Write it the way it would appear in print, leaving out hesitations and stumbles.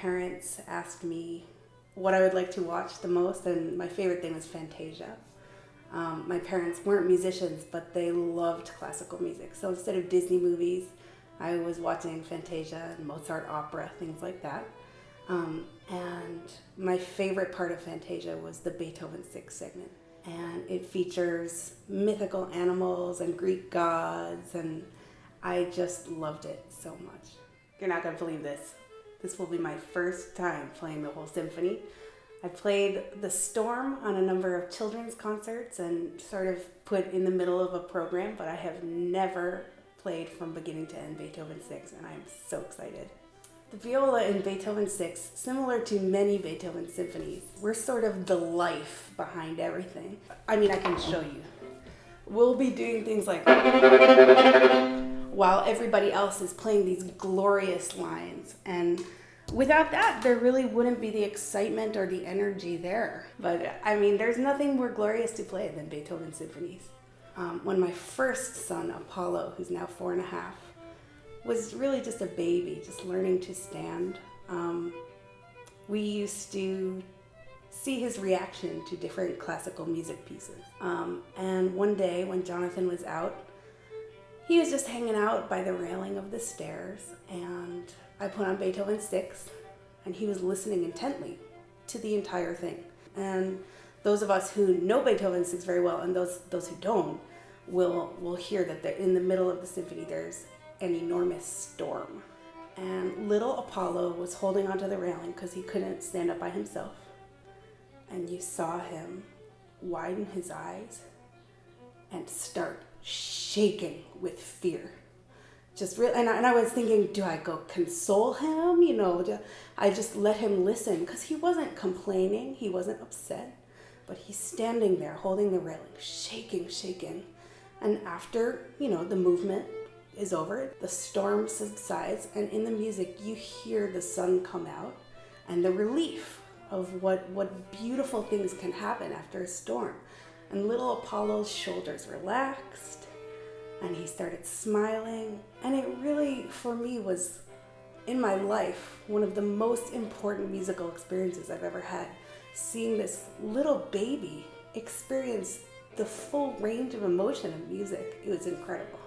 parents asked me what I would like to watch the most, and my favorite thing was Fantasia. My parents weren't musicians, but they loved classical music. So instead of Disney movies, I was watching Fantasia and Mozart opera, things like that. And my favorite part of Fantasia was the Beethoven Sixth segment. And it features mythical animals and Greek gods, and I just loved it so much. You're not going to believe this. This will be my first time playing the whole symphony. I played The Storm on a number of children's concerts and sort of put in the middle of a program, but I have never played from beginning to end Beethoven 6, and I'm so excited. The viola in Beethoven 6, similar to many Beethoven symphonies, we're sort of the life behind everything. I mean, I can show you. We'll be doing things like while everybody else is playing these glorious lines, and without that, there really wouldn't be the excitement or the energy there. But I mean, there's nothing more glorious to play than Beethoven symphonies. When my first son, Apollo, who's now 4.5, was really just a baby, just learning to stand, we used to see his reaction to different classical music pieces. And one day when Jonathan was out, he was just hanging out by the railing of the stairs, and I put on Beethoven 6, and he was listening intently to the entire thing. And those of us who know Beethoven 6 very well, and those who don't, will hear that in the middle of the symphony there's an enormous storm. And little Apollo was holding onto the railing because he couldn't stand up by himself. And you saw him widen his eyes and start shaking with fear. And I was thinking, do I go console him? Do I just let him listen? Because he wasn't complaining, he wasn't upset, but he's standing there holding the railing, shaking. And after, the movement is over, the storm subsides, and in the music you hear the sun come out and the relief of what beautiful things can happen after a storm. And little Apollo's shoulders relaxed, and he started smiling, and it really, for me, was, in my life, one of the most important musical experiences I've ever had. Seeing this little baby experience the full range of emotion of music, it was incredible.